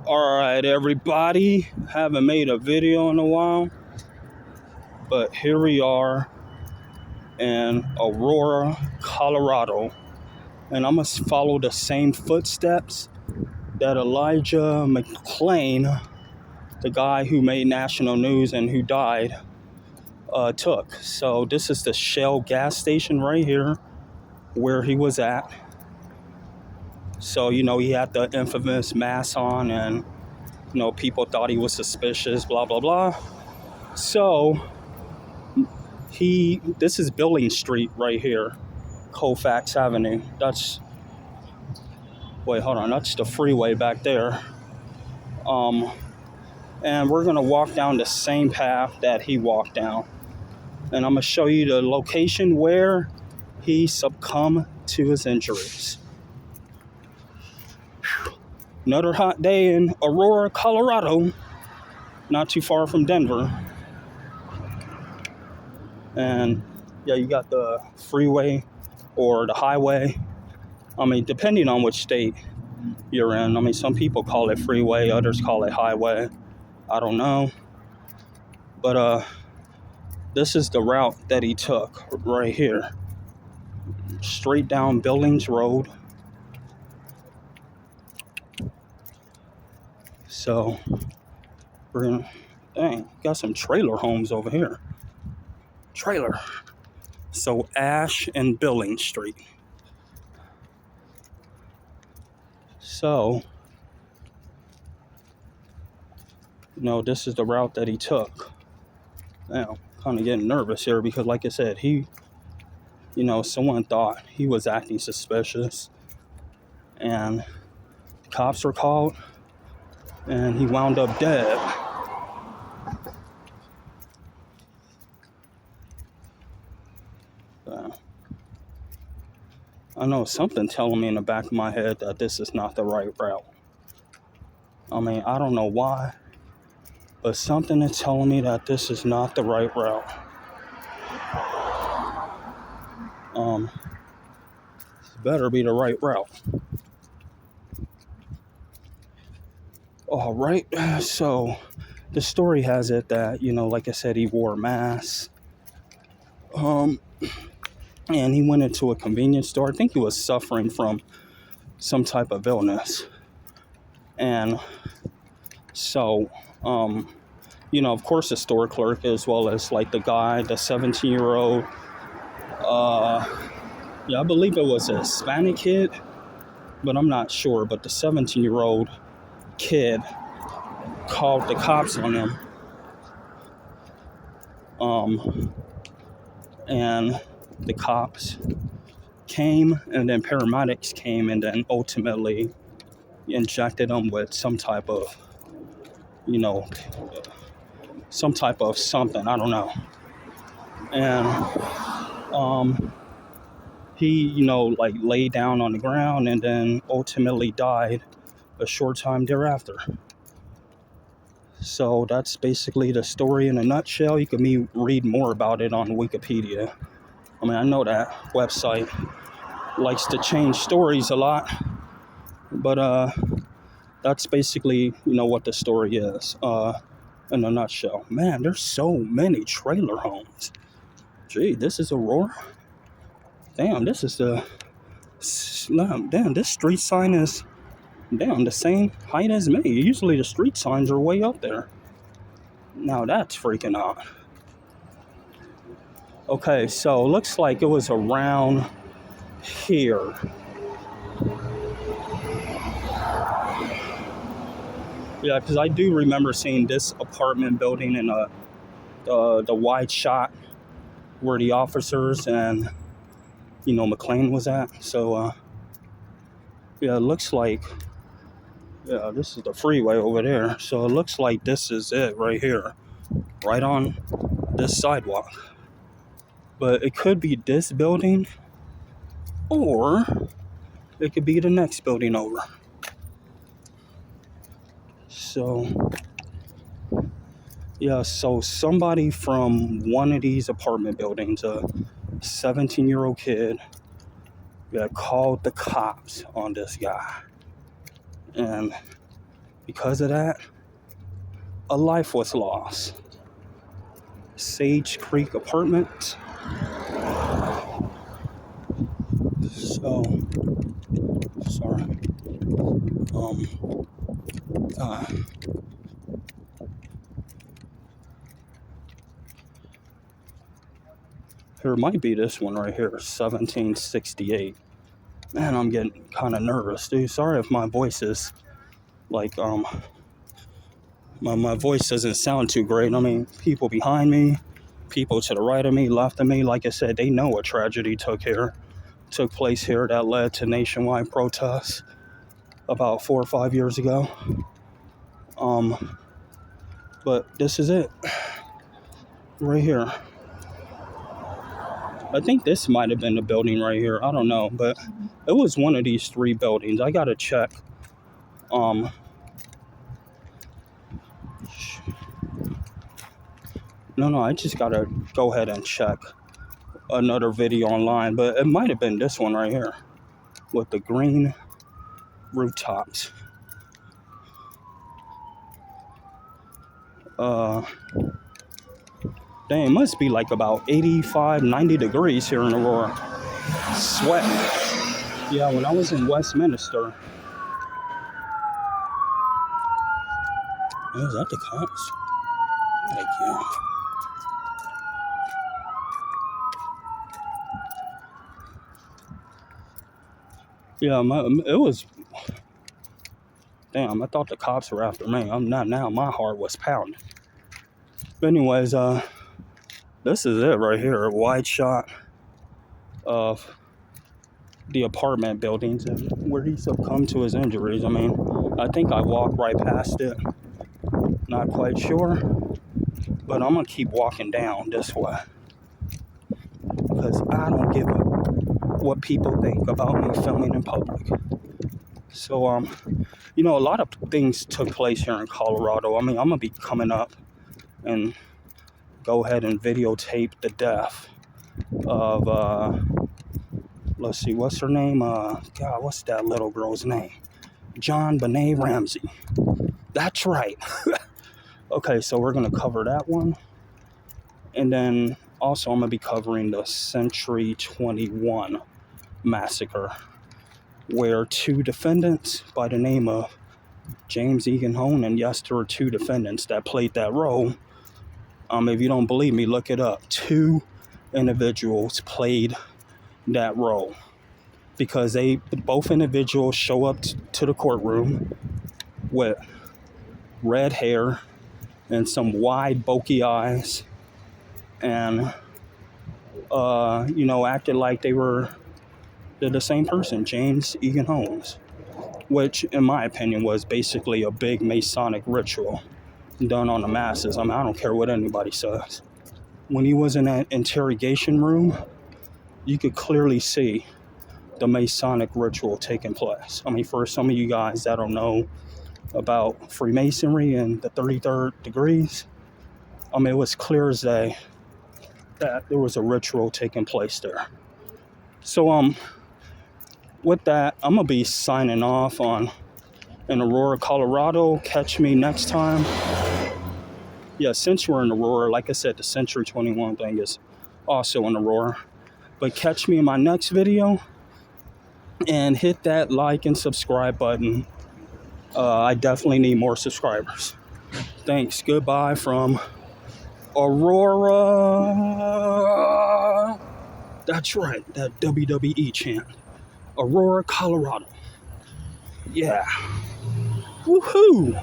All right, everybody. Haven't made a video in a while, but here we are in Aurora, Colorado, and I'm gonna follow the same footsteps that Elijah McClain, the guy who made national news and who died, took. So this is the Shell gas station right here where he was at. So he had the infamous mask on, and people thought he was suspicious, blah blah blah. So this is Billing Street right here, Colfax Avenue. That's the freeway back there. And we're gonna walk down the same path that he walked down, and I'm gonna show you the location where he succumbed to his injuries. Another hot day in Aurora, Colorado, not too far from Denver. And yeah, you got the freeway or the highway. Depending on which state you're in. Some people call it freeway, others call it highway. I don't know. But this is the route that he took right here. Straight down Billings Road. So we're gonna, got some trailer homes over here. Trailer. So Ash and Billings Street. So, this is the route that he took. Now, kind of getting nervous here because, like I said, someone thought he was acting suspicious, and cops were called, and he wound up dead. I know something telling me in the back of my head that this is not the right route. I don't know why, but something is telling me that this is not the right route. This better be the right route. All right, so the story has it that, like I said, he wore a mask. And he went into a convenience store. I think he was suffering from some type of illness. And so, of course, the store clerk, as well as like the guy, the 17-year-old, I believe it was a Hispanic kid, but I'm not sure. But the 17-year-old kid called the cops on him. And the cops came, and then paramedics came, and then ultimately injected him with some type of something, I don't know. And he lay down on the ground and then ultimately died a short time thereafter. So that's basically the story in a nutshell. You can read more about it on Wikipedia. I know that website likes to change stories a lot, but that's basically, what the story is in a nutshell. Man, there's so many trailer homes. Gee, this is Aurora? Damn, this is this street sign is, the same height as me. Usually the street signs are way up there. Now that's freaking out. Okay, so looks like it was around here. Yeah, because I do remember seeing this apartment building in the wide shot where the officers and McClain was at. So it looks like this is the freeway over there. So it looks like this is it right here, right on this sidewalk. But it could be this building, or it could be the next building over. So, so somebody from one of these apartment buildings, a 17-year-old kid, called the cops on this guy. And Because of that, a life was lost. Sage Creek Apartment. So, sorry. Uh, Here might be this one right here, 1768. Man, I'm getting kind of nervous, dude. Sorry if my voice is like, my voice doesn't sound too great. I mean, people behind me, people to the right of me, left of me, like I said, they know a tragedy took place here that led to nationwide protests about 4 or 5 years ago. But this is it, right here. I think this might have been the building right here. I don't know, but it was one of these 3 buildings. I gotta check. No, I just gotta go ahead and check another video online, but it might have been this one right here with the green rooftops. Dang, it must be like about 85, 90 degrees here in Aurora. Sweat. Yeah, when I was in Westminster. Oh, is that the cops? Thank you. Yeah, it was. Damn, I thought the cops were after me. I'm not now. My heart was pounding. But anyways, this is it right here. A wide shot of the apartment buildings and where he succumbed to his injuries. I mean, I think I walked right past it. Not quite sure, but I'm gonna keep walking down this way because I don't give a what people think about me filming in public. So, a lot of things took place here in Colorado. I mean, I'm gonna be coming up and go ahead and videotape the death of, let's see, what's her name? God, what's that little girl's name? JonBenet Ramsey. That's right. Okay, so we're gonna cover that one. And then also I'm gonna be covering the Century 21 massacre, where 2 defendants by the name of James Egan Hone, and yes, there were 2 defendants that played that role. If you don't believe me, look it up. 2 individuals played that role because both individuals show up to the courtroom with red hair and some wide, bulky eyes, and acted like they're the same person, James Egan Holmes, which, in my opinion, was basically a big Masonic ritual done on the masses. I mean, I don't care what anybody says. When he was in that interrogation room, you could clearly see the Masonic ritual taking place. I mean, for some of you guys that don't know about Freemasonry and the 33rd degrees, I mean, it was clear as day that there was a ritual taking place there. So, with that, I'm going to be signing off in Aurora, Colorado. Catch me next time. Yeah, since we're in Aurora, like I said, the Century 21 thing is also in Aurora. But catch me in my next video and hit that like and subscribe button. I definitely need more subscribers. Thanks. Goodbye from Aurora. That's right, that WWE chant. Aurora, Colorado. Yeah. Woohoo!